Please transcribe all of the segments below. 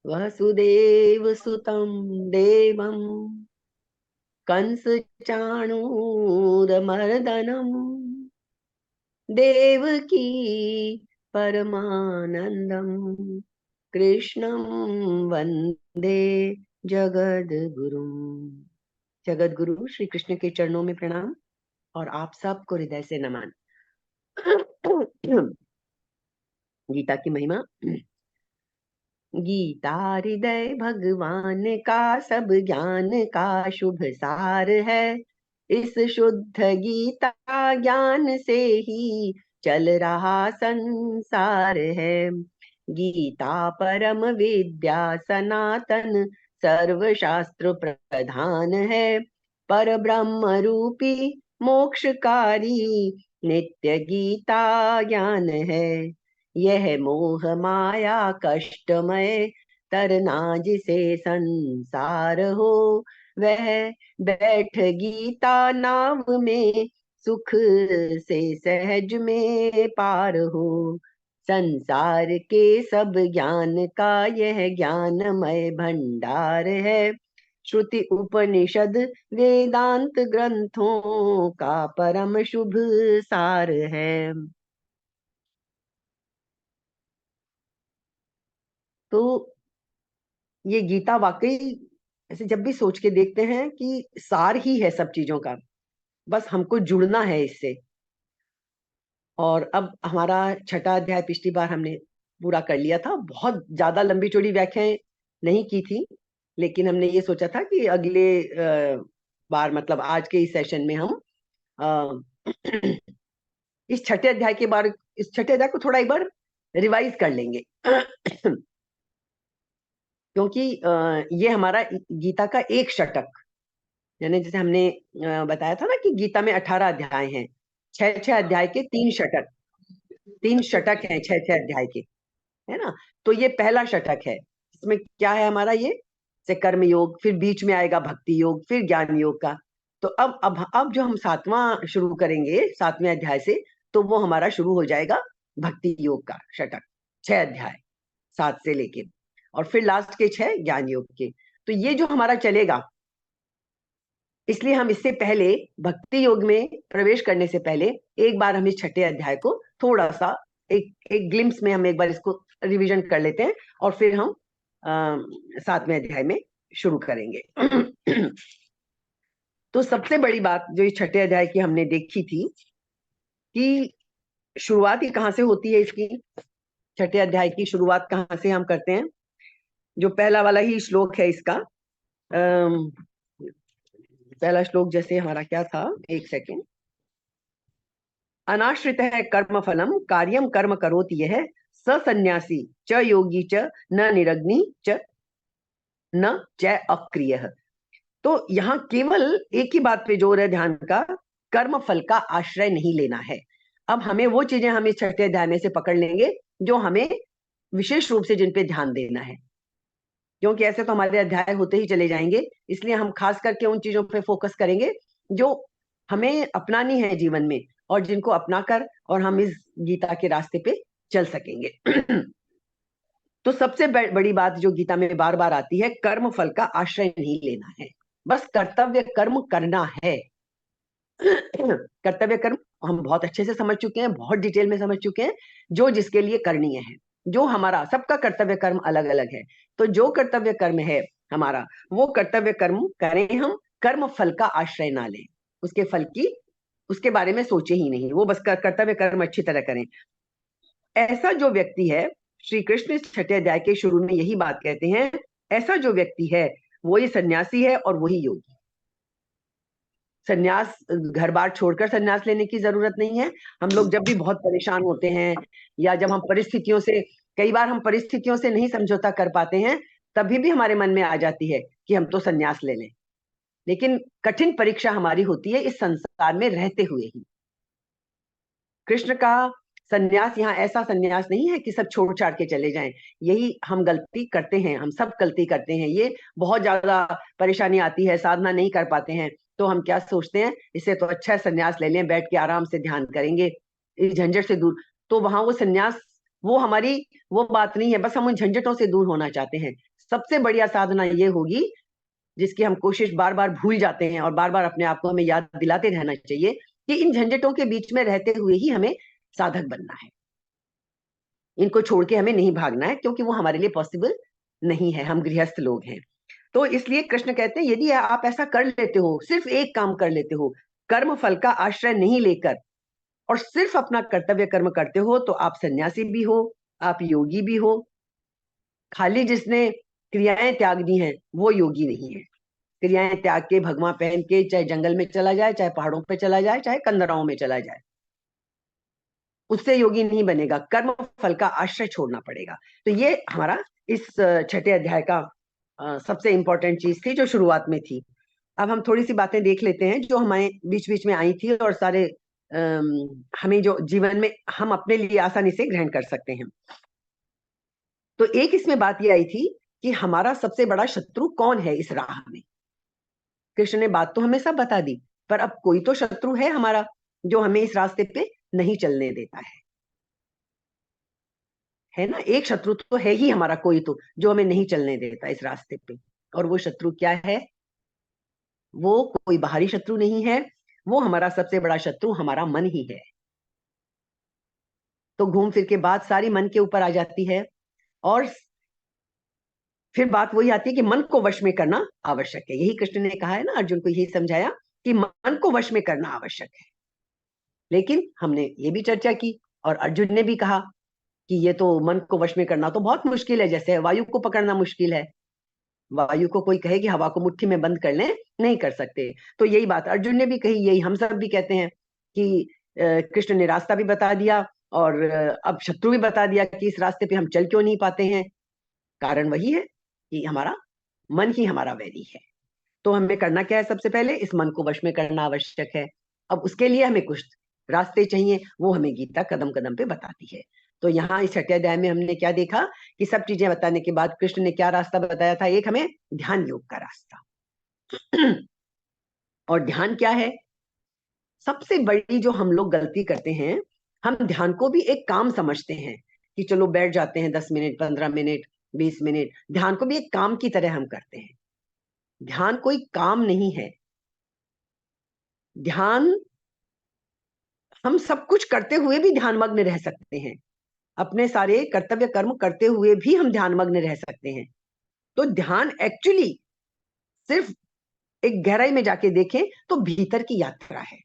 वसुदेव सुतं देवं कंस चाणूरमर्दनम् देवकी परमानंदम कृष्णं वंदे जगद्गुरुम। जगद्गुरु श्री कृष्ण के चरणों में प्रणाम और आप सबको हृदय से नमन। गीता की महिमा। गीता हृदय भगवान का सब ज्ञान का शुभ सार है। इस शुद्ध गीता ज्ञान से ही चल रहा संसार है। गीता परम विद्या सनातन सर्व शास्त्र प्रधान है। पर ब्रह्म रूपी मोक्षकारी नित्य गीता ज्ञान है। यह मोह माया कष्टमय तरना जिसे संसार हो, वह बैठ गीता नाव में सुख से सहज में पार हो। संसार के सब ज्ञान का यह ज्ञानमय भंडार है। श्रुति उपनिषद वेदांत ग्रंथों का परम शुभ सार है। तो ये गीता वाकई ऐसे जब भी सोच के देखते हैं कि सार ही है सब चीजों का, बस हमको जुड़ना है इससे। और अब हमारा छठा अध्याय पिछली बार हमने पूरा कर लिया था। बहुत ज्यादा लंबी चौड़ी व्याख्याएं नहीं की थी, लेकिन हमने ये सोचा था कि अगले बार मतलब आज के इस सेशन में हम अ, इस छठे अध्याय के बारे इस छठे अध्याय को थोड़ा एक बार रिवाइज कर लेंगे। क्योंकि ये हमारा गीता का एक षटक, यानी जैसे हमने बताया था ना कि गीता में 18 अध्याय हैं, छह छह अध्याय के तीन षटक हैं, छह छह अध्याय के, है ना। तो ये पहला षटक है। इसमें क्या है हमारा, ये से कर्म योग, फिर बीच में आएगा भक्ति योग, फिर ज्ञान योग का। तो अब जो हम सातवां शुरू करेंगे, सातवें अध्याय से, तो वो हमारा शुरू हो जाएगा भक्ति योग का षटक, छह अध्याय, सात से लेके, और फिर लास्ट के छह ज्ञान योग के। तो ये जो हमारा चलेगा, इसलिए हम इससे पहले भक्ति योग में प्रवेश करने से पहले एक बार हम इस छठे अध्याय को थोड़ा सा एक ग्लिम्स में हम एक बार इसको रिवीजन कर लेते हैं, और फिर हम सातवें अध्याय में शुरू करेंगे। तो सबसे बड़ी बात जो इस छठे अध्याय की हमने देखी थी कि शुरुआत ही कहाँ से होती है इसकी। छठे अध्याय की शुरुआत कहाँ से हम करते हैं। जो पहला वाला ही श्लोक है इसका, पहला श्लोक जैसे हमारा क्या था, एक सेकेंड। अनाश्रित है कर्म फलम कार्यम कर्म करोति यह स सन्यासी च योगी च न निरग्नि च न च अक्रिय। तो यहाँ केवल एक ही बात पे जोर है ध्यान का, कर्म फल का आश्रय नहीं लेना है। अब हमें वो चीजें हम इस छठे अध्याय में से पकड़ लेंगे जो हमें विशेष रूप से जिन पे ध्यान देना है, क्योंकि ऐसे तो हमारे अध्याय होते ही चले जाएंगे। इसलिए हम खास करके उन चीजों पे फोकस करेंगे जो हमें अपनानी है जीवन में, और जिनको अपनाकर और हम इस गीता के रास्ते पे चल सकेंगे। तो सबसे बड़ी बात जो गीता में बार बार आती है, कर्म फल का आश्रय नहीं लेना है, बस कर्तव्य कर्म करना है। कर्तव्य कर्म हम बहुत अच्छे से समझ चुके हैं, बहुत डिटेल में समझ चुके हैं, जो जिसके लिए करणीय है। जो हमारा सबका कर्तव्य कर्म अलग अलग है, तो जो कर्तव्य कर्म है हमारा, वो कर्तव्य कर्म करें हम, कर्म फल का आश्रय ना लें, उसके फल की उसके बारे में सोचे ही नहीं, वो बस कर्तव्य कर्म अच्छी तरह करें। ऐसा जो व्यक्ति है, श्री कृष्ण इस छठे अध्याय के शुरू में यही बात कहते हैं, ऐसा जो व्यक्ति है वही सन्यासी है और वही योगी। सन्यास, घर बार छोड़कर सन्यास लेने की जरूरत नहीं है। हम लोग जब भी बहुत परेशान होते हैं, या जब हम परिस्थितियों से, कई बार हम परिस्थितियों से नहीं समझौता कर पाते हैं, तभी भी हमारे मन में आ जाती है कि हम तो सन्यास ले लें। लेकिन कठिन परीक्षा हमारी होती है इस संसार में रहते हुए ही। कृष्ण का सन्यास यहाँ ऐसा सन्यास नहीं है कि सब छोड़ छाड़ के चले जाएं। यही हम गलती करते हैं, हम सब गलती करते हैं। ये बहुत ज्यादा परेशानी आती है, साधना नहीं कर पाते हैं, तो हम क्या सोचते हैं, इससे तो अच्छा है सन्यास ले लें, बैठ के आराम से ध्यान करेंगे, इस झंझट से दूर। तो वहां वो सन्यास, वो हमारी वो बात नहीं है, बस हम उन झंझटों से दूर होना चाहते हैं। सबसे बढ़िया साधना ये होगी, जिसकी हम कोशिश बार बार भूल जाते हैं और बार बार अपने आप को हमें याद दिलाते रहना चाहिए कि इन झंझटों के बीच में रहते हुए ही हमें साधक बनना है। इनको छोड़ के हमें नहीं भागना है, क्योंकि वो हमारे लिए पॉसिबल नहीं है, हम गृहस्थ लोग हैं। तो इसलिए कृष्ण कहते हैं यदि आप ऐसा कर लेते हो, सिर्फ एक काम कर लेते हो, कर्म फल का आश्रय नहीं लेकर और सिर्फ अपना कर्तव्य कर्म करते हो, तो आप सन्यासी भी हो, आप योगी भी हो। खाली जिसने क्रियाएं त्याग दी हैं वो योगी नहीं है। क्रियाएं त्याग के भगवा पहन के चाहे जंगल में चला जाए, चाहे पहाड़ों पे चला जाए, चाहे कंदराओं में चला जाए, उससे योगी नहीं बनेगा। कर्म फल का आश्रय छोड़ना पड़ेगा। तो ये हमारा इस छठे अध्याय का सबसे इंपॉर्टेंट चीज थी, जो शुरुआत में थी। अब हम थोड़ी सी बातें देख लेते हैं जो हमारे बीच बीच में आई थी और सारे हमें जो जीवन में हम अपने लिए आसानी से ग्रहण कर सकते हैं। तो एक इसमें बात ये आई थी कि हमारा सबसे बड़ा शत्रु कौन है इस राह में। कृष्ण ने बात तो हमें सब बता दी, पर अब कोई तो शत्रु है हमारा जो हमें इस रास्ते पे नहीं चलने देता है ना। एक शत्रु तो है ही हमारा, कोई तो, जो हमें नहीं चलने देता इस रास्ते पे। और वो शत्रु क्या है? वो कोई बाहरी शत्रु नहीं है, वो हमारा सबसे बड़ा शत्रु हमारा मन ही है। तो घूम फिर के बात सारी मन के ऊपर आ जाती है, और फिर बात वही आती है कि मन को वश में करना आवश्यक है। यही कृष्ण ने कहा है ना, अर्जुन को यही समझाया कि मन को वश में करना आवश्यक है। लेकिन हमने ये भी चर्चा की और अर्जुन ने भी कहा कि ये तो मन को वश में करना तो बहुत मुश्किल है, जैसे वायु को पकड़ना मुश्किल है। वायु को कोई कहे कि हवा को मुट्ठी में बंद कर लें, नहीं कर सकते। तो यही बात अर्जुन ने भी कही, यही हम सब भी कहते हैं कि कृष्ण ने रास्ता भी बता दिया और अब शत्रु भी बता दिया कि इस रास्ते पे हम चल क्यों नहीं पाते हैं। कारण वही है कि हमारा मन ही हमारा वैरी है। तो हमें करना क्या है? सबसे पहले इस मन को वश में करना आवश्यक है। अब उसके लिए हमें कुछ रास्ते चाहिए, वो हमें गीता कदम कदम पे बताती है। तो यहाँ इस छठे अध्याय में हमने क्या देखा कि सब चीजें बताने के बाद कृष्ण ने क्या रास्ता बताया था? एक हमें ध्यान योग का रास्ता। और ध्यान क्या है? सबसे बड़ी जो हम लोग गलती करते हैं, हम ध्यान को भी एक काम समझते हैं कि चलो बैठ जाते हैं 10 मिनट, 15 मिनट, 20 मिनट। ध्यान को भी एक काम की तरह हम करते हैं। ध्यान कोई काम नहीं है। ध्यान, हम सब कुछ करते हुए भी ध्यानमग्न रह सकते हैं। अपने सारे कर्तव्य कर्म करते हुए भी हम ध्यानमग्न रह सकते हैं। तो ध्यान एक्चुअली सिर्फ एक गहराई में जाके देखें तो भीतर की यात्रा है।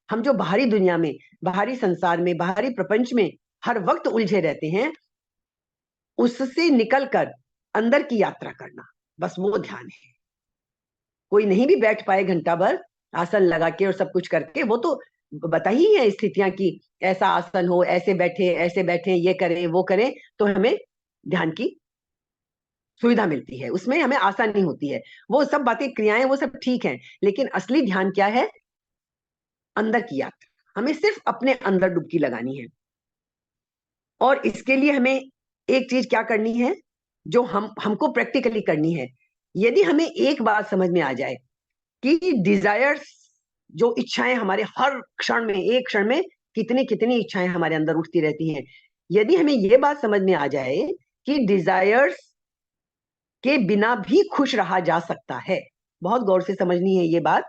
हम जो बाहरी दुनिया में, बाहरी संसार में, बाहरी प्रपंच में हर वक्त उलझे रहते हैं, उससे निकलकर अंदर की यात्रा करना, बस वो ध्यान है। कोई नहीं भी बैठ पाए घंटा भर आसन लगा के और सब कुछ करके, वो तो बता ही है स्थितियां कि ऐसा आसन हो, ऐसे बैठे, ये करें वो करें, तो हमें ध्यान की सुविधा मिलती है, उसमें हमें आसानी होती है। वो सब बातें, क्रियाएं, वो सब ठीक है, लेकिन असली ध्यान क्या है? अंदर की यात्रा। हमें सिर्फ अपने अंदर डुबकी लगानी है। और इसके लिए हमें एक चीज क्या करनी है, जो हमको प्रैक्टिकली करनी है। यदि हमें एक बात समझ में आ जाए कि डिजायर्स, जो इच्छाएं हमारे हर क्षण में, एक क्षण में कितनी कितनी इच्छाएं हमारे अंदर उठती रहती हैं, यदि हमें यह बात समझ में आ जाए कि डिजायर्स के बिना भी खुश रहा जा सकता है। बहुत गौर से समझनी है ये बात,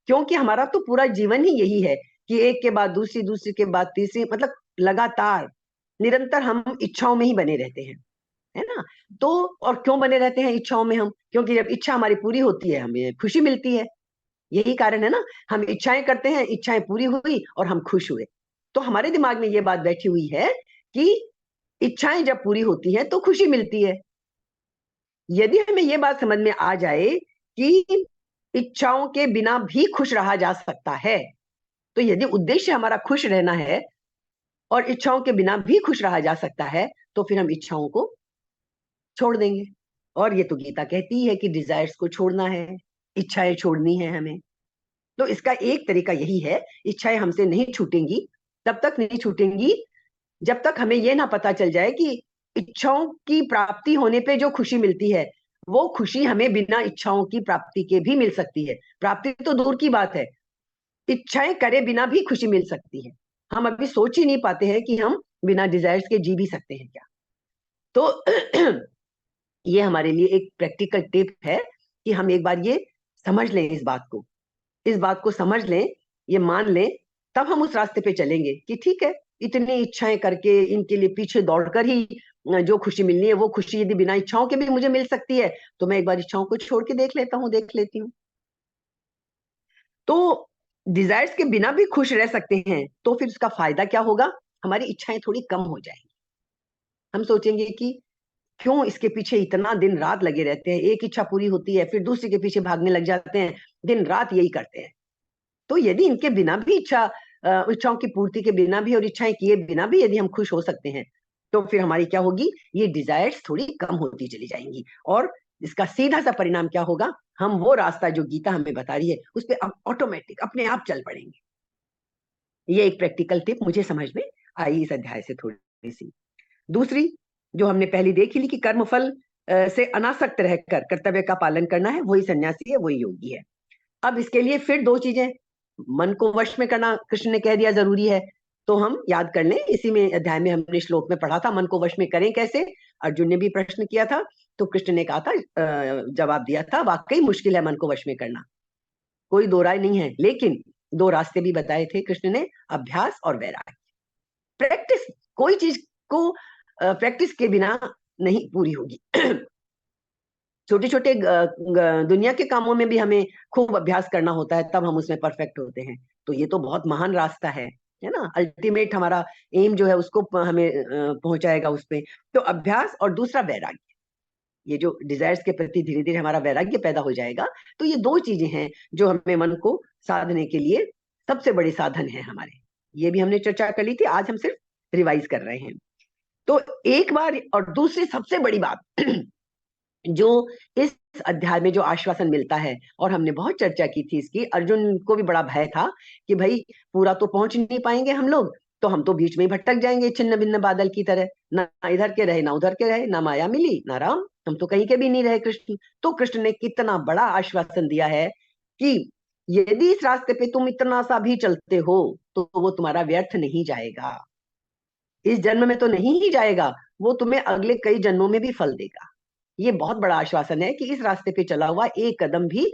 क्योंकि हमारा तो पूरा जीवन ही यही है कि एक के बाद दूसरी, दूसरी के बाद तीसरी, मतलब लगातार निरंतर हम इच्छाओं में ही बने रहते हैं, है ना। तो और क्यों बने रहते हैं इच्छाओं में हम? क्योंकि जब इच्छा हमारी पूरी होती है हमें खुशी मिलती है। यही कारण है ना, हम इच्छाएं करते हैं, इच्छाएं पूरी हुई और हम खुश हुए। तो हमारे दिमाग में ये बात बैठी हुई है कि इच्छाएं जब पूरी होती हैं तो खुशी मिलती है। यदि हमें यह बात समझ में आ जाए कि इच्छाओं के बिना भी खुश रहा जा सकता है, तो यदि उद्देश्य हमारा खुश रहना है और इच्छाओं के बिना भी खुश रहा जा सकता है, तो फिर हम इच्छाओं को छोड़ देंगे। और ये तो गीता कहती है कि डिजायर्स को छोड़ना है, इच्छाएं छोड़नी है हमें। तो इसका एक तरीका यही है, इच्छाएं हमसे नहीं छूटेंगी, तब तक नहीं छूटेंगी जब तक हमें यह ना पता चल जाए कि इच्छाओं की प्राप्ति होने पे जो खुशी मिलती है, वो खुशी हमें बिना इच्छाओं की प्राप्ति के भी मिल सकती है। प्राप्ति तो दूर की बात है, इच्छाएं करे बिना भी खुशी मिल सकती है। हम अभी सोच ही नहीं पाते हैं कि हम बिना डिजायर्स के जी भी सकते हैं क्या। तो ये हमारे लिए एक प्रैक्टिकल टिप है कि हम एक बार ये समझ लें, इस बात को समझ लें, ये मान लें, तब हम उस रास्ते पे चलेंगे कि ठीक है, इतनी इच्छाएं करके इनके लिए पीछे दौड़कर ही जो खुशी मिलनी है वो खुशी यदि बिना इच्छाओं के भी मुझे मिल सकती है, तो मैं एक बार इच्छाओं को छोड़ के देख लेती हूँ। तो डिजायर्स के बिना भी खुश रह सकते हैं, तो फिर उसका फायदा क्या होगा? हमारी इच्छाएं थोड़ी कम हो जाएंगी। हम सोचेंगे कि क्यों इसके पीछे इतना दिन रात लगे रहते हैं, एक इच्छा पूरी होती है फिर दूसरे के पीछे भागने लग जाते हैं, दिन रात यही करते हैं। तो यदि इनके बिना भी इच्छाओं की पूर्ति के बिना भी और इच्छाएं किए बिना भी यदि हम खुश हो सकते हैं, तो फिर हमारी क्या होगी? ये डिजायर्स थोड़ी कम होती चली जाएंगी। और इसका सीधा सा परिणाम क्या होगा? हम वो रास्ता जो गीता हमें बता रही है उस पर ऑटोमेटिक अपने आप चल पड़ेंगे। ये एक प्रैक्टिकल टिप मुझे समझ में आई इस अध्याय से थोड़ी सी। दूसरी जो हमने पहली देख ली कि कर्मफल से अनासक्त रहकर कर्तव्य का पालन करना है, वही सन्यासी है, वही योगी है। अब इसके लिए फिर दो चीजें, मन को वश में करना कृष्ण ने कह दिया जरूरी है, तो हम याद कर लें, इसी में अध्याय में हमने श्लोक में पढ़ा था मन को वश में करें कैसे। अर्जुन ने भी प्रश्न किया था, तो कृष्ण ने कहा था, जवाब दिया था, वाकई मुश्किल है मन को वश में करना, कोई दो राय नहीं है, लेकिन दो रास्ते भी बताए थे कृष्ण ने, अभ्यास और वैराग्य। प्रैक्टिस, कोई चीज को प्रैक्टिस के बिना नहीं पूरी होगी। छोटे छोटे दुनिया के कामों में भी हमें खूब अभ्यास करना होता है, तब हम उसमें परफेक्ट होते हैं। तो ये तो बहुत महान रास्ता है ना, अल्टीमेट हमारा एम जो है उसको हमें पहुंचाएगा उस पे। तो अभ्यास और दूसरा वैराग्य, ये जो डिजायर्स के प्रति धीरे धीरे हमारा वैराग्य पैदा हो जाएगा। तो ये दो चीजें हैं जो हमें मन को साधने के लिए सबसे बड़े साधन है हमारे। ये भी हमने चर्चा कर ली थी, आज हम सिर्फ रिवाइज कर रहे हैं। तो एक बार, और दूसरी सबसे बड़ी बात जो इस अध्याय में जो आश्वासन मिलता है, और हमने बहुत चर्चा की थी इसकी, अर्जुन को भी बड़ा भय था कि भाई पूरा तो पहुंच नहीं पाएंगे हम लोग, तो हम तो बीच में ही भटक जाएंगे छिन्न भिन्न बादल की तरह, ना इधर के रहे ना उधर के रहे, ना माया मिली ना राम, हम तो कहीं के भी नहीं रहे कृष्ण। तो कृष्ण ने कितना बड़ा आश्वासन दिया है कि यदि इस रास्ते पे तुम इतना सा भी चलते हो तो वो तुम्हारा व्यर्थ नहीं जाएगा, इस जन्म में तो नहीं ही जाएगा, वो तुम्हें अगले कई जन्मों में भी फल देगा। ये बहुत बड़ा आश्वासन है कि इस रास्ते पे चला हुआ एक कदम भी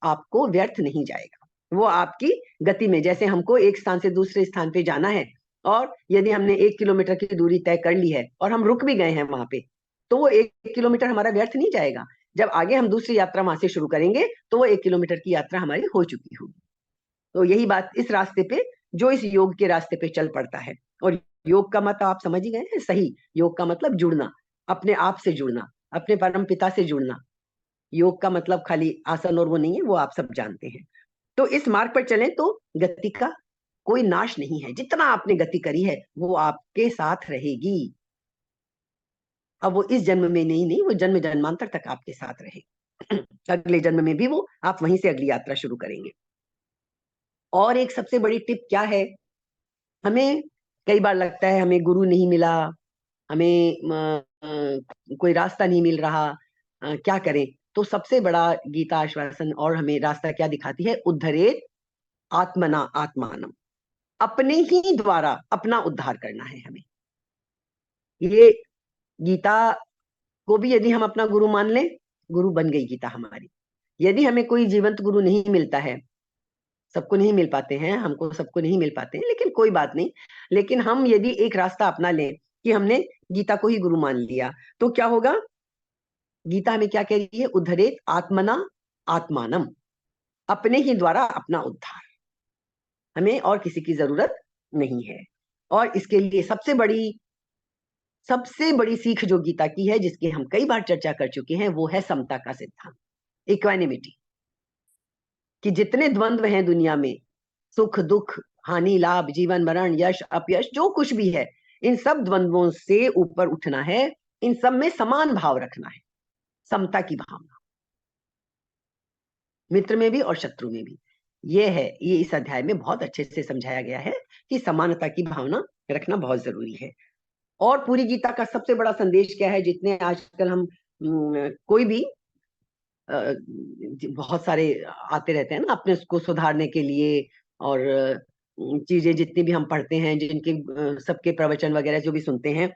आपको व्यर्थ नहीं जाएगा। वो आपकी गति में, जैसे हमको एक स्थान से दूसरे स्थान पे जाना है, और यदि हमने 1 किलोमीटर की दूरी तय कर ली है और हम रुक भी गए हैं वहां पे, तो वो 1 किलोमीटर हमारा व्यर्थ नहीं जाएगा। जब आगे हम दूसरी यात्रा वहां से शुरू करेंगे तो वो 1 किलोमीटर की यात्रा हमारी हो चुकी होगी। तो यही बात इस रास्ते पे, जो इस योग के रास्ते पे चल पड़ता है, और योग का मतलब आप समझ ही गए हैं, सही, योग का मतलब जुड़ना, अपने आप से जुड़ना, अपने परम पिता से जुड़ना। योग का मतलब खाली आसन और वो नहीं है, वो आप सब जानते हैं। तो इस मार्ग पर चलें तो गति का कोई नाश नहीं है, जितना आपने गति करी है वो आपके साथ रहेगी। अब वो इस जन्म में नहीं, वो जन्म जन्मांतर तक आपके साथ रहेगी। अगले जन्म में भी वो आप वहीं से अगली यात्रा शुरू करेंगे। और एक सबसे बड़ी टिप क्या है, हमें कई बार लगता है हमें गुरु नहीं मिला, हमें कोई रास्ता नहीं मिल रहा, क्या करें? तो सबसे बड़ा गीता आश्वासन और हमें रास्ता क्या दिखाती है? उद्धरेत आत्मना आत्मानम, अपने ही द्वारा अपना उद्धार करना है हमें। ये गीता को भी यदि हम अपना गुरु मान लें, गुरु बन गई गीता हमारी। यदि हमें कोई जीवंत गुरु नहीं मिलता है, सबको नहीं मिल पाते हैं, हमको सबको नहीं मिल पाते हैं, लेकिन कोई बात नहीं, लेकिन हम यदि एक रास्ता अपना लें कि हमने गीता को ही गुरु मान लिया, तो क्या होगा? गीता हमें क्या कह रही है? उद्धरेत आत्मना आत्मानम, अपने ही द्वारा अपना उद्धार, हमें और किसी की जरूरत नहीं है। और इसके लिए सबसे बड़ी सीख जो गीता की है, जिसकी हम कई बार चर्चा कर चुके हैं, वो है समता का सिद्धांत, इक्वानिमिटी। कि जितने द्वंद्व हैं दुनिया में, सुख दुख, हानि लाभ, जीवन मरण, यश अपयश, जो कुछ भी है, इन सब द्वंद्वों से ऊपर उठना है, इन सब में समान भाव रखना है, समता की भावना, मित्र में भी और शत्रु में भी। ये है, ये इस अध्याय में बहुत अच्छे से समझाया गया है कि समानता की भावना रखना बहुत जरूरी है। और पूरी गीता का सबसे बड़ा संदेश क्या है? जितने आजकल हम कोई भी बहुत सारे आते रहते हैं ना अपने उसको सुधारने के लिए, और चीजें जितनी भी हम पढ़ते हैं, जिनके सबके प्रवचन वगैरह जो भी सुनते हैं,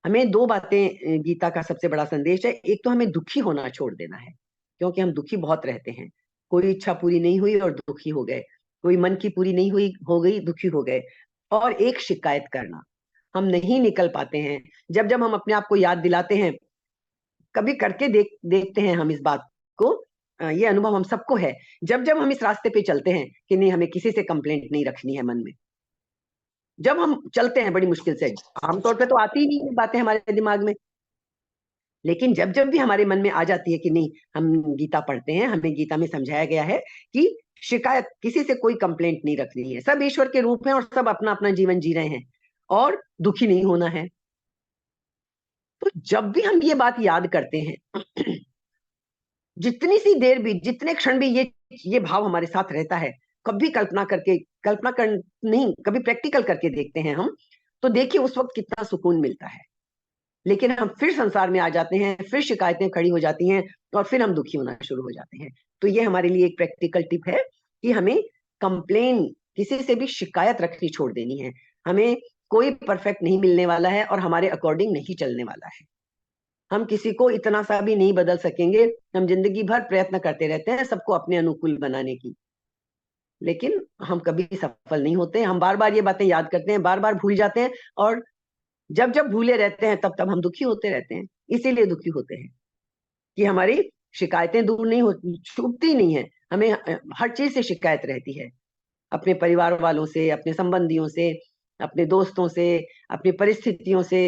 हमें दो बातें गीता का सबसे बड़ा संदेश है। एक तो हमें दुखी होना छोड़ देना है, क्योंकि हम दुखी बहुत रहते हैं। कोई इच्छा पूरी नहीं हुई और दुखी हो गए, कोई मन की पूरी नहीं हुई हो गई, दुखी हो गए। और एक शिकायत करना, हम नहीं निकल पाते हैं। जब जब हम अपने आप को याद दिलाते हैं, कभी करके देखते हैं हम इस बात को, ये अनुभव हम सबको है। जब जब हम इस रास्ते पे चलते हैं कि नहीं, हमें किसी से कंप्लेंट नहीं रखनी है मन में, जब हम चलते हैं बड़ी मुश्किल से, आमतौर पे तो आती ही नहीं बातें हमारे दिमाग में, लेकिन जब जब भी हमारे मन में आ जाती है कि नहीं, हम गीता पढ़ते हैं, हमें गीता में समझाया गया है कि शिकायत, किसी से कोई कंप्लेंट नहीं रखनी है, सब ईश्वर के रूप में और सब अपना अपना जीवन जी रहे हैं और दुखी नहीं होना है। तो जब भी हम ये बात याद करते हैं, जितनी सी देर भी, जितने क्षण भी ये भाव हमारे साथ रहता है, कभी कल्पना कर नहीं, कभी प्रैक्टिकल करके देखते हैं हम, तो देखिए उस वक्त कितना सुकून मिलता है। लेकिन हम फिर संसार में आ जाते हैं, फिर शिकायतें खड़ी हो जाती हैं और फिर हम दुखी होना शुरू हो जाते हैं। तो ये हमारे लिए एक प्रैक्टिकल टिप है कि हमें कंप्लेन, किसी से भी शिकायत रखनी छोड़ देनी है। हमें कोई परफेक्ट नहीं मिलने वाला है और हमारे अकॉर्डिंग नहीं चलने वाला है। हम किसी को इतना सा भी नहीं बदल सकेंगे। हम जिंदगी भर प्रयत्न करते रहते हैं सबको अपने अनुकूल बनाने की, लेकिन हम कभी सफल नहीं होते। हम बार बार ये बातें याद करते हैं, बार बार भूल जाते हैं, और जब जब भूले रहते हैं तब तब हम दुखी होते रहते हैं। इसीलिए दुखी होते हैं कि हमारी शिकायतें दूर नहीं होती, छूटती नहीं है। हमें हर चीज से शिकायत रहती है, अपने परिवार वालों से, अपने संबंधियों से, अपने दोस्तों से, अपनी परिस्थितियों से,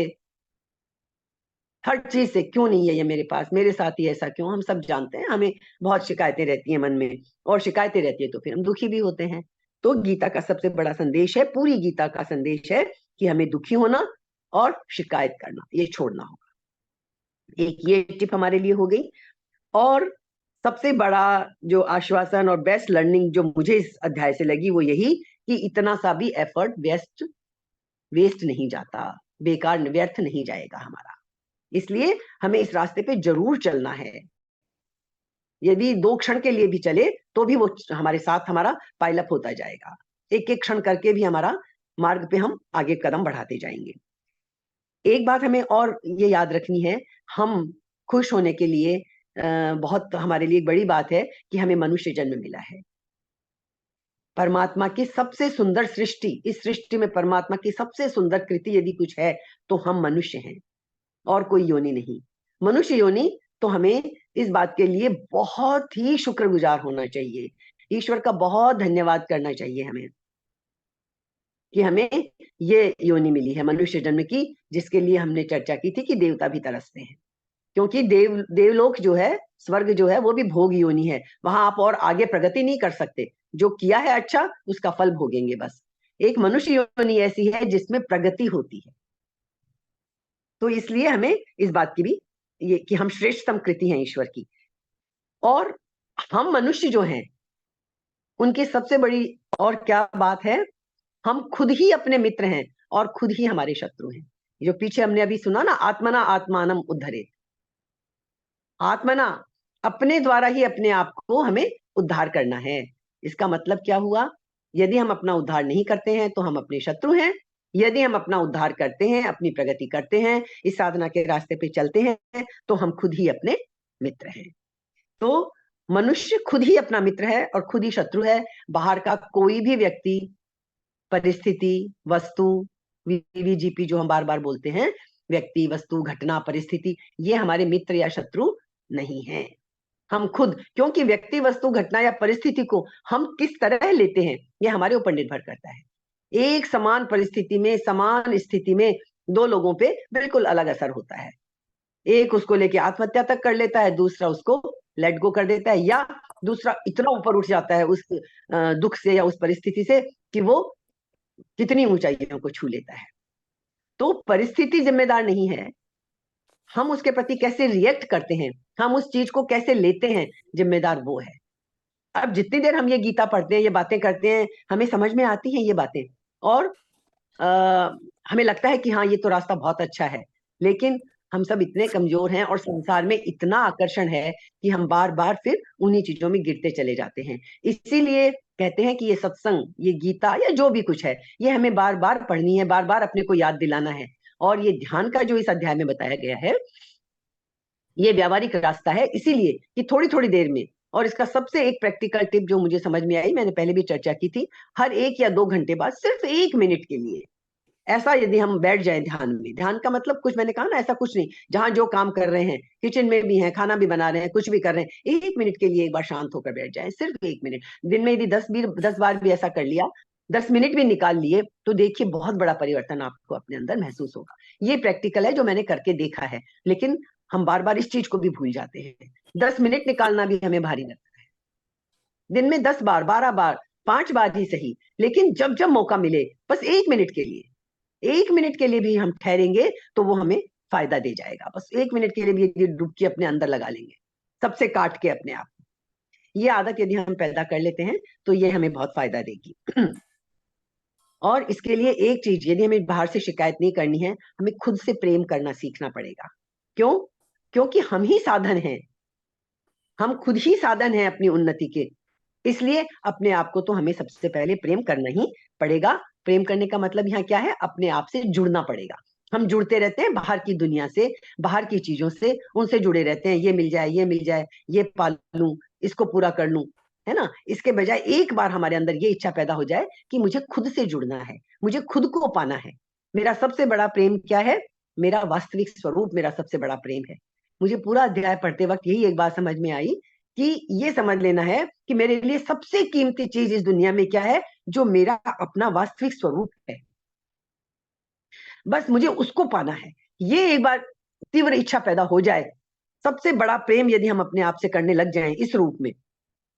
हर चीज से। क्यों नहीं है ये मेरे पास, मेरे साथ ही ऐसा क्यों, हम सब जानते हैं हमें बहुत शिकायतें रहती हैं मन में, और शिकायतें रहती है तो फिर हम दुखी भी होते हैं। तो गीता का सबसे बड़ा संदेश है, पूरी गीता का संदेश है कि हमें दुखी होना और शिकायत करना ये छोड़ना होगा। एक ये टिप हमारे लिए हो गई। और सबसे बड़ा जो आश्वासन और बेस्ट लर्निंग जो मुझे इस अध्याय से लगी, वो यही कि इतना सा भी एफर्ट वेस्ट नहीं जाता, बेकार व्यर्थ नहीं जाएगा हमारा। इसलिए हमें इस रास्ते पे जरूर चलना है। यदि 2 क्षण के लिए भी चले तो भी वो हमारे साथ हमारा पाइलअप होता जाएगा। एक एक क्षण करके भी हमारा मार्ग पे हम आगे कदम बढ़ाते जाएंगे। एक बात हमें और ये याद रखनी है, हम खुश होने के लिए बहुत हमारे लिए एक बड़ी बात है कि हमें मनुष्य जन्म मिला है। परमात्मा की सबसे सुंदर सृष्टि, इस सृष्टि में परमात्मा की सबसे सुंदर कृति यदि कुछ है तो हम मनुष्य हैं, और कोई योनि नहीं। मनुष्य योनि, तो हमें इस बात के लिए बहुत ही शुक्रगुजार होना चाहिए, ईश्वर का बहुत धन्यवाद करना चाहिए हमें कि हमें ये योनि मिली है मनुष्य जन्म की, जिसके लिए हमने चर्चा की थी कि देवता भी तरसते हैं। क्योंकि देवलोक जो है, स्वर्ग जो है, वो भी भोग योनि है। वहां आप और आगे प्रगति नहीं कर सकते, जो किया है अच्छा उसका फल भोगेंगे बस। एक मनुष्य योनि ऐसी है जिसमें प्रगति होती है। तो इसलिए हमें इस बात की भी, ये कि हम श्रेष्ठतम कृति हैं ईश्वर की, और हम मनुष्य जो हैं उनकी सबसे बड़ी और क्या बात है, हम खुद ही अपने मित्र हैं और खुद ही हमारे शत्रु हैं। जो पीछे हमने अभी सुना ना, आत्मना आत्मानम उद्धरे, आत्मना, अपने द्वारा ही अपने आप को हमें उद्धार करना है। इसका मतलब क्या हुआ, यदि हम अपना उद्धार नहीं करते हैं तो हम अपने शत्रु हैं। यदि हम अपना उद्धार करते हैं, अपनी प्रगति करते हैं, इस साधना के रास्ते पे चलते हैं, तो हम खुद ही अपने मित्र हैं। तो मनुष्य खुद ही अपना मित्र है और खुद ही शत्रु है। बाहर का कोई भी व्यक्ति, परिस्थिति, वस्तु, वीवीजीपी जो हम बार बार बोलते हैं, व्यक्ति, वस्तु, घटना, परिस्थिति, ये हमारे मित्र या शत्रु नहीं है। हम खुद, क्योंकि व्यक्ति, वस्तु, घटना या परिस्थिति को हम किस तरह लेते हैं ये हमारे ऊपर निर्भर करता है। एक समान परिस्थिति में, समान स्थिति में दो लोगों पे बिल्कुल अलग असर होता है। एक उसको लेके आत्महत्या तक कर लेता है, दूसरा उसको लेट गो कर देता है, या दूसरा इतना ऊपर उठ जाता है उस दुख से या उस परिस्थिति से कि वो कितनी ऊंचाइयों को छू लेता है। तो परिस्थिति जिम्मेदार नहीं है, हम उसके प्रति कैसे रिएक्ट करते हैं, हम उस चीज को कैसे लेते हैं, जिम्मेदार वो है। अब जितनी देर हम ये गीता पढ़ते हैं, ये बातें करते हैं, हमें समझ में आती हैं ये बातें, और हमें लगता है कि हाँ ये तो रास्ता बहुत अच्छा है, लेकिन हम सब इतने कमजोर हैं और संसार में इतना आकर्षण है कि हम बार बार फिर उन्हीं चीजों में गिरते चले जाते हैं। इसीलिए कहते हैं कि ये सत्संग, ये गीता या जो भी कुछ है, ये हमें बार बार पढ़नी है, बार बार अपने को याद दिलाना है। और ये ध्यान का जो इस अध्याय में बताया गया है ये व्यावहारिक रास्ता है, इसीलिए कि थोड़ी थोड़ी देर में, और इसका सबसे एक प्रैक्टिकल टिप जो मुझे समझ में आई, मैंने पहले भी चर्चा की थी, हर 1 या 2 घंटे बाद सिर्फ 1 मिनट के लिए ऐसा यदि हम बैठ जाए ध्यान में, ध्यान का मतलब कुछ मैंने कहा ना ऐसा कुछ नहीं, जहां जो काम कर रहे हैं, किचन में भी हैं, खाना भी बना रहे हैं, कुछ भी कर रहे हैं, 1 मिनट के लिए एक बार शांत होकर बैठ जाए, सिर्फ 1 मिनट। दिन में यदि 10 बार भी ऐसा कर लिया, 10 मिनट भी निकाल लिए, तो देखिए बहुत बड़ा परिवर्तन आपको अपने अंदर महसूस होगा। ये प्रैक्टिकल है जो मैंने करके देखा है, लेकिन हम बार बार इस चीज को भी भूल जाते हैं। 10 मिनट निकालना भी हमें भारी लगता है। दिन में 10 बार, 12 बार, 5 बार ही सही, लेकिन जब जब मौका मिले बस 1 मिनट के लिए, 1 मिनट के लिए भी हम ठहरेंगे तो वो हमें फायदा दे जाएगा। बस 1 मिनट के लिए भी ये डुबकी अपने अंदर लगा लेंगे, सबसे काट के अपने आप। ये आदत यदि हम पैदा कर लेते हैं तो ये हमें बहुत फायदा देगी। और इसके लिए एक चीज, यदि हमें बाहर से शिकायत नहीं करनी है, हमें खुद से प्रेम करना सीखना पड़ेगा। क्यों? क्योंकि हम ही साधन हैं, हम खुद ही साधन हैं अपनी उन्नति के। इसलिए अपने आप को तो हमें सबसे पहले प्रेम करना ही पड़ेगा। प्रेम करने का मतलब यहाँ क्या है? अपने आप से जुड़ना पड़ेगा। हम जुड़ते रहते हैं बाहर की दुनिया से, बाहर की चीजों से, उनसे जुड़े रहते हैं, ये मिल जाए, ये मिल जाए, ये पाल लूं, इसको पूरा कर लूं, है ना। इसके बजाय एक बार हमारे अंदर ये इच्छा पैदा हो जाए कि मुझे खुद से जुड़ना है, मुझे खुद को पाना है। मेरा सबसे बड़ा प्रेम क्या है? मेरा वास्तविक स्वरूप मेरा सबसे बड़ा प्रेम है। मुझे पूरा अध्याय पढ़ते वक्त यही एक बात समझ में आई कि ये समझ लेना है कि मेरे लिए सबसे कीमती चीज इस दुनिया में क्या है? जो मेरा अपना वास्तविक स्वरूप है, बस मुझे उसको पाना है। ये एक बार तीव्र इच्छा पैदा हो जाए, सबसे बड़ा प्रेम यदि हम अपने आप से करने लग जाएं इस रूप में।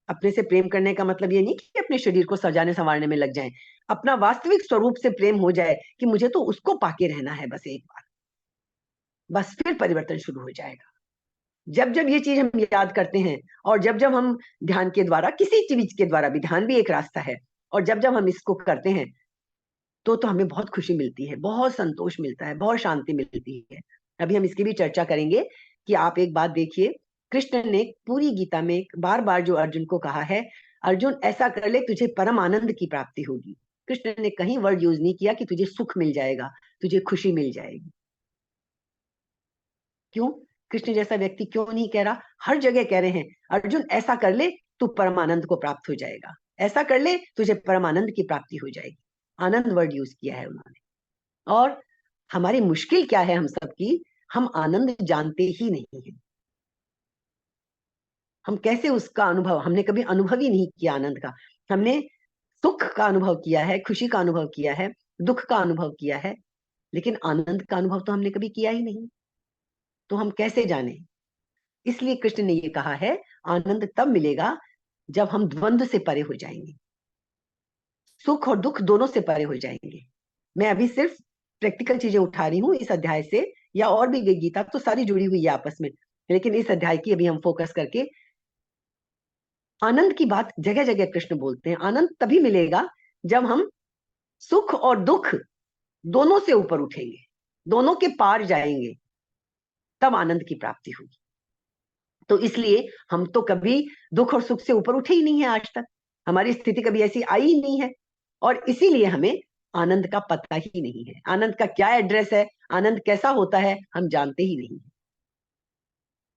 अपने से प्रेम करने का मतलब ये नहीं कि अपने शरीर को सजाने संवारने में लग जाएं, अपना वास्तविक स्वरूप से प्रेम हो जाए कि मुझे तो उसको पाके रहना है बस एक बार, बस फिर परिवर्तन शुरू हो जाएगा। जब जब ये चीज हम याद करते हैं, और जब जब हम ध्यान के द्वारा, किसी चीज के द्वारा भी, ध्यान भी एक रास्ता है, और जब जब हम इसको करते हैं तो हमें बहुत खुशी मिलती है, बहुत संतोष मिलता है, बहुत शांति मिलती है। अभी हम इसकी भी चर्चा करेंगे कि आप एक बात देखिए, कृष्ण ने पूरी गीता में बार बार जो अर्जुन को कहा है, अर्जुन ऐसा कर ले तुझे परम आनंद की प्राप्ति होगी। कृष्ण ने कहीं वर्ड यूज नहीं किया कि तुझे सुख मिल जाएगा, तुझे खुशी मिल जाएगी। क्यों? कृष्ण जैसा व्यक्ति क्यों नहीं कह रहा? हर जगह कह रहे हैं अर्जुन ऐसा कर ले तू परमानंद को प्राप्त हो जाएगा, ऐसा कर ले तुझे परमानंद की प्राप्ति हो जाएगी। आनंद वर्ड यूज किया है उन्होंने। और हमारी मुश्किल क्या है हम सबकी? हम आनंद जानते ही नहीं है। हम कैसे उसका अनुभव, हमने कभी अनुभव ही नहीं किया आनंद का। हमने सुख का अनुभव किया है, खुशी का अनुभव किया है, दुख का अनुभव किया है, लेकिन आनंद का अनुभव तो हमने कभी किया ही नहीं। तो हम कैसे जाने? इसलिए कृष्ण ने ये कहा है आनंद तब मिलेगा जब हम द्वंद्व से परे हो जाएंगे, सुख और दुख दोनों से परे हो जाएंगे। मैं अभी सिर्फ प्रैक्टिकल चीजें उठा रही हूँ इस अध्याय से, या और भी गीता तो सारी जुड़ी हुई है आपस में, लेकिन इस अध्याय की अभी हम फोकस करके आनंद की बात जगह जगह कृष्ण बोलते हैं। आनंद तभी मिलेगा जब हम सुख और दुख दोनों से ऊपर उठेंगे, दोनों के पार जाएंगे, तब आनंद की प्राप्ति होगी। तो इसलिए हम तो कभी दुख और सुख से ऊपर उठे ही नहीं है आज तक, हमारी स्थिति कभी ऐसी आई ही नहीं है, और इसीलिए हमें आनंद का पता ही नहीं है। आनंद का क्या एड्रेस है, आनंद कैसा होता है, हम जानते ही नहीं है।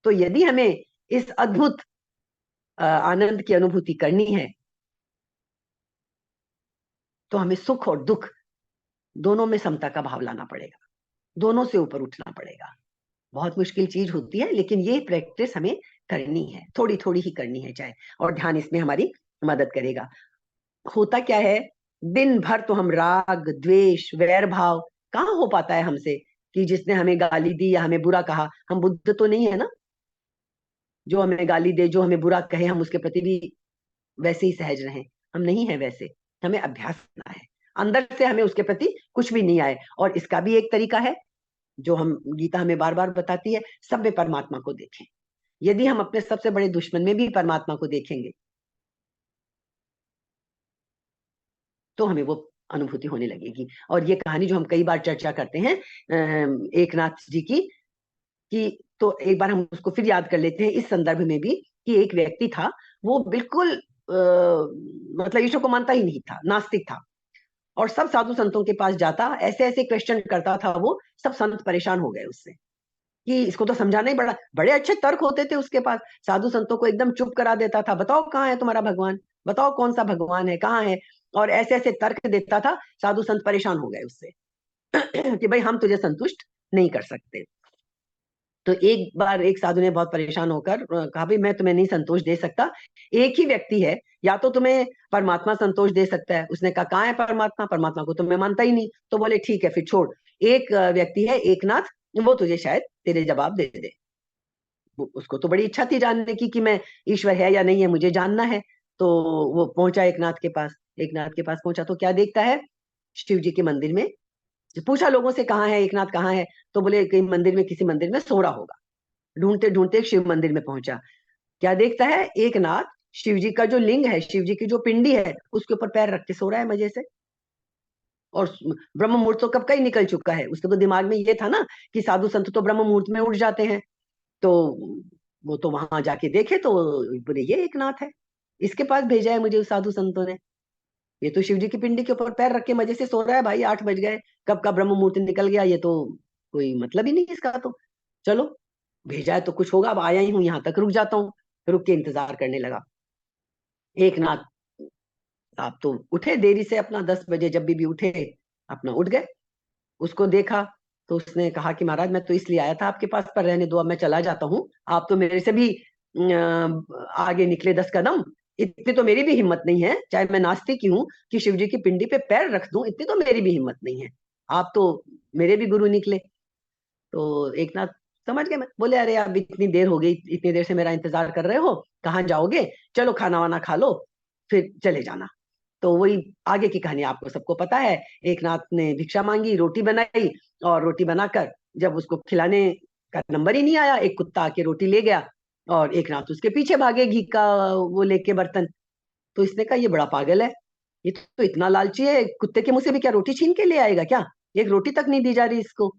तो यदि हमें इस अद्भुत आनंद की अनुभूति करनी है तो हमें सुख और दुख दोनों में समता का भाव लाना पड़ेगा, दोनों से ऊपर उठना पड़ेगा। बहुत मुश्किल चीज होती है, लेकिन ये प्रैक्टिस हमें करनी है, थोड़ी थोड़ी ही करनी है चाहे, और ध्यान इसमें हमारी मदद करेगा। होता क्या है, दिन भर तो हम राग द्वेष वैर भाव, कहाँ हो पाता है हमसे कि जिसने हमें गाली दी या हमें बुरा कहा, हम बुद्ध तो नहीं है ना, जो हमें गाली दे, जो हमें बुरा कहे, हम उसके प्रति भी वैसे ही सहज रहें। हम नहीं है वैसे, हमें अभ्यास करना है, अंदर से हमें उसके प्रति कुछ भी नहीं आए। और इसका भी एक तरीका है जो हम गीता हमें बार बार बताती है, सब में परमात्मा को देखें। यदि हम अपने सबसे बड़े दुश्मन में भी परमात्मा को देखेंगे तो हमें वो अनुभूति होने लगेगी। और ये कहानी जो हम कई बार चर्चा करते हैं एकनाथ जी की, कि तो एक बार हम उसको फिर याद कर लेते हैं इस संदर्भ में भी, कि एक व्यक्ति था, वो बिल्कुल मतलब ईश्वर को मानता ही नहीं था, नास्तिक था। और सब साधु संतों के पास जाता, ऐसे ऐसे क्वेश्चन करता था वो, सब संत परेशान हो गए उससे कि इसको तो समझाना ही बड़ा, बड़े अच्छे तर्क होते थे उसके पास, साधु संतों को एकदम चुप करा देता था, बताओ कहाँ है तुम्हारा भगवान, बताओ कौन सा भगवान है, कहाँ है, और ऐसे ऐसे तर्क देता था। साधु संत परेशान हो गए उससे कि भाई हम तुझे संतुष्ट नहीं कर सकते। तो एक बार एक साधु ने बहुत परेशान होकर कहा, भाई मैं तुम्हें नहीं संतोष दे सकता, एक ही व्यक्ति है, या तो तुम्हें परमात्मा संतोष दे सकता है। उसने कहा कहाँ है परमात्मा, परमात्मा को तो मैं मानता ही नहीं। तो बोले ठीक है फिर छोड़, एक व्यक्ति है एकनाथ, वो तुझे शायद तेरे जवाब दे दे। उसको तो बड़ी इच्छा थी जानने की कि मैं ईश्वर है या नहीं है, मुझे जानना है। तो वो पहुंचा एकनाथ के पास, एकनाथ के पास पहुंचा तो क्या देखता है, शिव जी के मंदिर में, पूछा लोगों से कहाँ है एकनाथ, कहाँ है, तो बोले कहीं मंदिर में, किसी मंदिर में सो रहा होगा। ढूंढते ढूंढते शिव मंदिर में पहुंचा, क्या देखता है, एक नाथ शिव जी का जो लिंग है, शिव जी की जो पिंडी है, उसके ऊपर पैर रख के सो रहा है मजे से। और ब्रह्म मुहूर्त तो कब का ही निकल चुका है, उसके तो दिमाग में ये था ना कि साधु संत तो ब्रह्म मुहूर्त में उठ जाते हैं। तो वो तो वहां जाके देखे तो बोले ये एक नाथ है, इसके पास भेजा है मुझे उस साधु संतों ने, ये तो शिव जी की पिंडी के ऊपर पैर रख के मजे से सो रहा है भाई, 8 बज गए, कब का ब्रह्म मुहूर्त निकल गया, ये तो कोई मतलब ही नहीं इसका तो। चलो भेजा है तो कुछ होगा, अब आया ही हूं यहाँ तक, रुक जाता हूँ। रुक के इंतजार करने लगा। एक नाथ आप तो उठे देरी से, अपना 10 बजे जब भी उठे अपना उठ गए। उसको देखा तो उसने कहा कि महाराज मैं तो इसलिए आया था आपके पास, पर रहने दो, अब मैं चला जाता हूँ, आप तो मेरे से भी आगे निकले 10 कदम, इतनी तो मेरी भी हिम्मत नहीं है, चाहे मैं नास्तिक ही हूँ, कि शिव जी की पिंडी पे पैर रख दूं, इतनी तो मेरी भी हिम्मत नहीं है, आप तो मेरे भी गुरु निकले। तो एक नाथ समझ गए, मैं बोले अरे अब इतनी देर हो गई, इतनी देर से मेरा इंतजार कर रहे हो, कहाँ जाओगे, चलो खाना वाना खा लो फिर चले जाना। तो वही आगे की कहानी आपको सबको पता है। एक नाथ ने भिक्षा मांगी, रोटी बनाई, और रोटी बनाकर जब उसको खिलाने का नंबर ही नहीं आया, एक कुत्ता आके रोटी ले गया, और एक नाथ उसके पीछे भागे घी का वो लेके बर्तन। तो इसने कहा ये बड़ा पागल है, ये तो इतना लालची है, कुत्ते के मुंह से भी क्या रोटी छीन के ले आएगा क्या, एक रोटी तक नहीं दी जा रही इसको।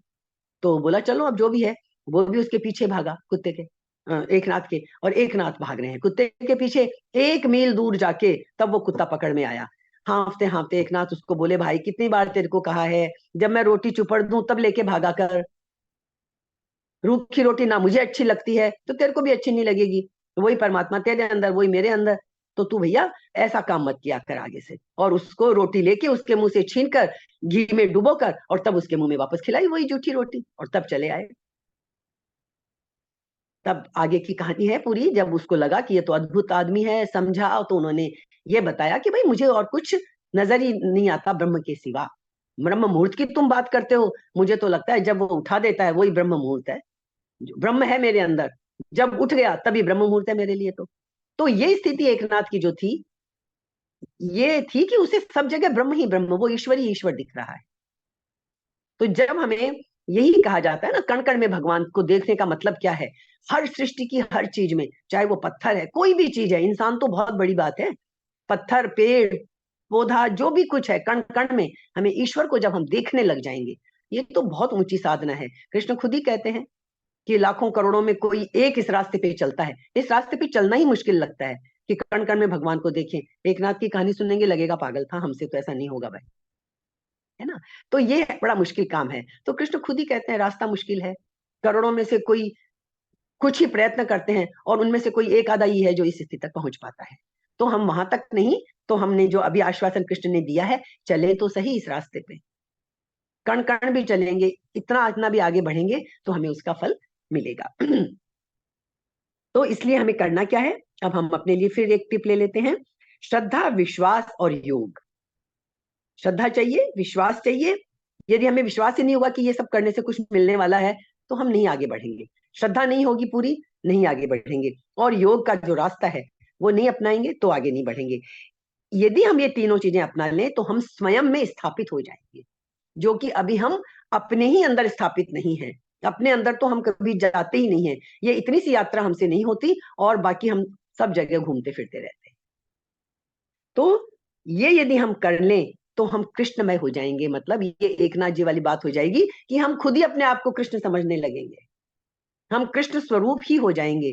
तो बोला चलो अब जो भी है, वो भी उसके पीछे भागा कुत्ते के, एक नाथ के, और एक नाथ भाग रहे हैं कुत्ते के पीछे। 1 मील दूर जाके तब वो कुत्ता पकड़ में आया, हाँफते हाँफते। एक नाथ उसको बोले भाई कितनी बार तेरे को कहा है, जब मैं रोटी चुपड़ दूं तब लेके भागा कर, रूखी रोटी ना मुझे अच्छी लगती है तो तेरे को भी अच्छी नहीं लगेगी, वही परमात्मा तेरे अंदर, वही मेरे अंदर, तो तू भैया ऐसा काम मत किया कर आगे से। और उसको रोटी लेके उसके मुंह से छीन कर घी में डुबो कर, और तब उसके मुंह में वापस खिलाई वही जूठी रोटी, और तब चले आए। तब आगे की कहानी है पूरी, जब उसको लगा कि ये तो अद्भुत आदमी है, समझा, तो उन्होंने ये बताया कि भाई मुझे और कुछ नजर ही नहीं आता ब्रह्म के सिवा। ब्रह्म मुहूर्त की तुम बात करते हो, मुझे तो लगता है जब वो उठा देता है वही ब्रह्म मुहूर्त है, जो ब्रह्म है मेरे अंदर, जब उठ गया तभी ब्रह्म मुहूर्त है मेरे लिए। तो ये स्थिति एकनाथ की जो थी, ये थी कि उसे सब जगह ब्रह्म ही ब्रह्म, वो ईश्वर ही ईश्वर दिख रहा है। तो जब हमें यही कहा जाता है ना, कण कण में भगवान को देखने का मतलब क्या है, हर सृष्टि की हर चीज में, चाहे वो पत्थर है, कोई भी चीज है, इंसान तो बहुत बड़ी बात है, पत्थर पेड़ पौधा जो भी कुछ है, कण कण में हमें ईश्वर को जब हम देखने लग जाएंगे, ये तो बहुत ऊंची साधना है। कृष्ण खुद ही कहते हैं कि लाखों करोड़ों में कोई एक इस रास्ते पे चलता है, इस रास्ते पे चलना ही मुश्किल लगता है कि कण कण में भगवान को देखें। एक नाथ की कहानी सुनेंगे लगेगा पागल था, हमसे तो ऐसा नहीं होगा भाई, है ना। तो ये बड़ा मुश्किल काम है, तो कृष्ण खुद ही कहते हैं रास्ता मुश्किल है, करोड़ों में से कोई कुछ ही प्रयत्न करते हैं, और उनमें से कोई एक आधा ही है जो इस स्थिति तक पहुंच पाता है। तो हम वहां तक नहीं, तो हमने जो अभी आश्वासन कृष्ण ने दिया है, चले तो सही इस रास्ते पे, कण कण भी चलेंगे, इतना इतना भी आगे बढ़ेंगे तो हमें उसका फल मिलेगा। तो इसलिए हमें करना क्या है, अब हम अपने लिए फिर एक टिप ले लेते हैं, श्रद्धा विश्वास और योग। श्रद्धा चाहिए, विश्वास चाहिए, यदि हमें विश्वास ही नहीं होगा कि ये सब करने से कुछ मिलने वाला है, तो हम नहीं आगे बढ़ेंगे। श्रद्धा नहीं होगी पूरी, नहीं आगे बढ़ेंगे, और योग का जो रास्ता है वो नहीं अपनाएंगे तो आगे नहीं बढ़ेंगे। यदि हम ये तीनों चीजें अपना लें तो हम स्वयं में स्थापित हो जाएंगे, जो कि अभी हम अपने ही अंदर स्थापित नहीं है। अपने अंदर तो हम कभी जाते ही नहीं है, ये इतनी सी यात्रा हमसे नहीं होती, और बाकी हम सब जगह घूमते फिरते रहते हैं। तो ये यदि हम कर लें तो हम कृष्णमय हो जाएंगे, मतलब ये एकनाथ जी वाली बात हो जाएगी कि हम खुद ही अपने आप को कृष्ण समझने लगेंगे, हम कृष्ण स्वरूप ही हो जाएंगे,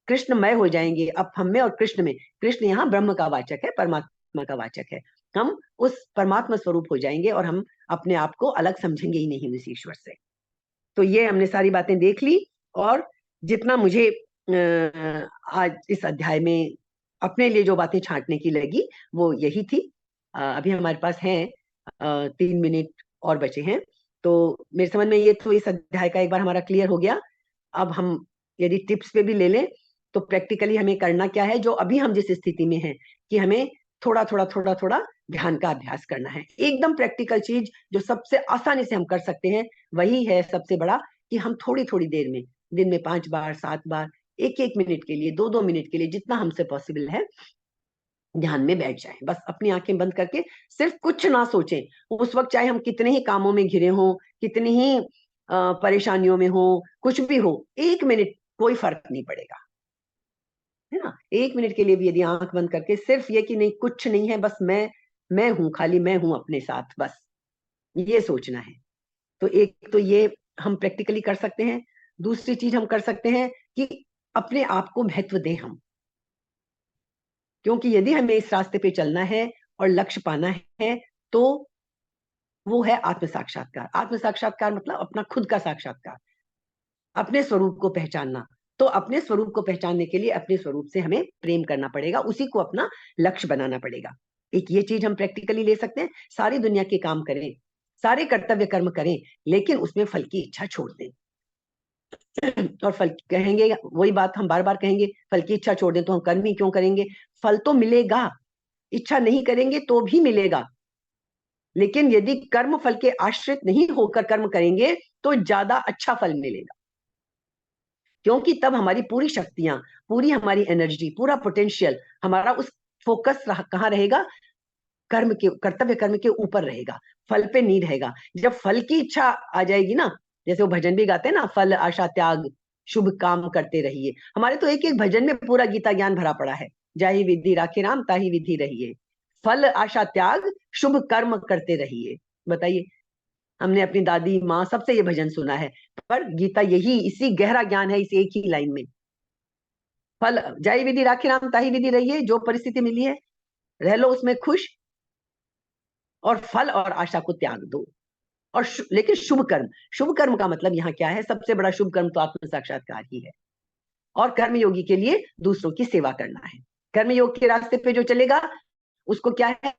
कृष्णमय हो जाएंगे। अब हम में और कृष्ण में, कृष्ण यहाँ ब्रह्म का वाचक है, परमात्मा का वाचक है, हम उस परमात्मा स्वरूप हो जाएंगे और हम अपने आप को अलग समझेंगे ही नहीं उस ईश्वर से। तो ये हमने सारी बातें देख ली, और जितना मुझे आज इस अध्याय में अपने लिए जो बातें छांटने की लगी वो यही थी। अभी हमारे पास है 3 मिनट और बचे हैं, तो मेरे समझ में ये तो इस अध्याय का एक बार हमारा क्लियर हो गया। अब हम यदि टिप्स पे भी ले लें तो प्रैक्टिकली हमें करना क्या है, जो अभी हम जिस स्थिति में हैं कि हमें थोड़ा थोड़ा थोड़ा थोड़ा ध्यान का अभ्यास करना है। एकदम प्रैक्टिकल चीज जो सबसे आसानी से हम कर सकते हैं वही है सबसे बड़ा, कि हम थोड़ी थोड़ी देर में, दिन में 5 बार 7 बार, 1-1 मिनट के लिए, 2-2 मिनट के लिए, जितना हमसे पॉसिबल है, ध्यान में बैठ जाएं। बस अपनी आंखें बंद करके सिर्फ कुछ ना सोचें। उस वक्त चाहे हम कितने ही कामों में घिरे हों, कितनी ही परेशानियों में हो, कुछ भी हो, 1 मिनट कोई फर्क नहीं पड़ेगा, है ना। 1 मिनट के लिए भी यदि आंख बंद करके सिर्फ ये कि नहीं कुछ नहीं है, बस मैं हूं, खाली मैं हूं अपने साथ, बस ये सोचना है। तो एक तो ये हम प्रैक्टिकली कर सकते हैं। दूसरी चीज हम कर सकते हैं कि अपने आप को महत्व दें हम, क्योंकि यदि हमें इस रास्ते पे चलना है और लक्ष्य पाना है तो वो है आत्म साक्षात्कार। आत्म साक्षात्कार मतलब अपना खुद का साक्षात्कार, अपने स्वरूप को पहचानना। तो अपने स्वरूप को पहचानने के लिए अपने स्वरूप से हमें प्रेम करना पड़ेगा, उसी को अपना लक्ष्य बनाना पड़ेगा। एक ये चीज हम प्रैक्टिकली ले सकते हैं। सारी दुनिया के काम करें, सारे कर्तव्य कर्म करें, लेकिन उसमें फल की इच्छा छोड़ दें। और फल कहेंगे, वही बात हम बार बार कहेंगे, फल की इच्छा छोड़ दें तो हम कर्म ही क्यों करेंगे? फल तो मिलेगा, इच्छा नहीं करेंगे तो भी मिलेगा, लेकिन यदि कर्म फल के आश्रित नहीं होकर कर्म करेंगे तो ज्यादा अच्छा फल मिलेगा। क्योंकि तब हमारी पूरी शक्तियां, पूरी हमारी एनर्जी, पूरा पोटेंशियल हमारा उस फोकस कहाँ रहेगा? कर्म के, कर्तव्य कर्म के ऊपर रहेगा, फल पे नहीं रहेगा। जब फल की इच्छा आ जाएगी ना, जैसे वो भजन भी गाते हैं ना, फल आशा त्याग शुभ काम करते रहिए। हमारे तो एक एक भजन में पूरा गीता ज्ञान भरा पड़ा है। जाहि विधि राखे राम ताहि विधि रहिए, फल आशा त्याग शुभ कर्म करते रहिए। बताइए, हमने अपनी दादी माँ सबसे ये भजन सुना है, पर गीता यही, इसी गहरा ज्ञान है इस एक ही लाइन में। फल जाहि विधि राखे राम ताहि विधि रहिए, जो परिस्थिति मिली है रह लो उसमें खुश, और फल और आशा को त्याग दो। और लेकिन शुभ कर्म, शुभ कर्म का मतलब यहाँ क्या है? सबसे बड़ा शुभ कर्म तो आत्म साक्षात्कार ही है। और कर्म योगी के लिए दूसरों की सेवा करना है। कर्म योग के रास्ते पे जो चलेगा उसको क्या है?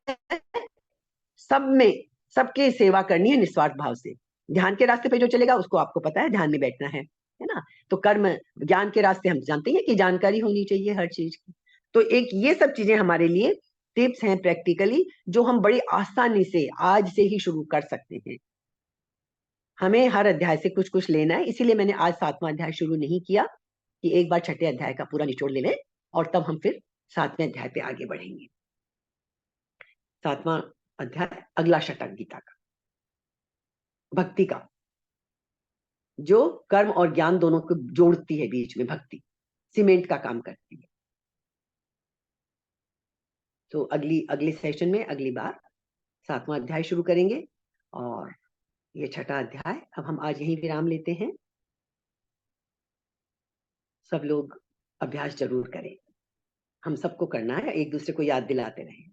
सब में सबकी सेवा करनी है निस्वार्थ भाव से। ध्यान के रास्ते पे जो चलेगा उसको आपको पता है ध्यान में बैठना है ना। तो कर्म ज्ञान के रास्ते हम जानते हैं कि जानकारी होनी चाहिए हर चीज की। तो एक ये सब चीजें हमारे लिए टिप्स हैं प्रैक्टिकली, जो हम बड़ी आसानी से आज से ही शुरू कर सकते हैं। हमें हर अध्याय से कुछ कुछ लेना है, इसीलिए मैंने आज 7वां अध्याय शुरू नहीं किया कि एक बार छठे अध्याय का पूरा निचोड़ ले लें और तब हम फिर 7वें अध्याय पे आगे बढ़ेंगे। 7वां अध्याय अगला षटक गीता का, भक्ति का, जो कर्म और ज्ञान दोनों को जोड़ती है, बीच में भक्ति सीमेंट का काम करती है। तो अगले सेशन में अगली बार 7वां अध्याय शुरू करेंगे, और ये छठा अध्याय। अब हम आज यहीं विराम लेते हैं। सब लोग अभ्यास जरूर करें, हम सबको करना है, एक दूसरे को याद दिलाते रहें।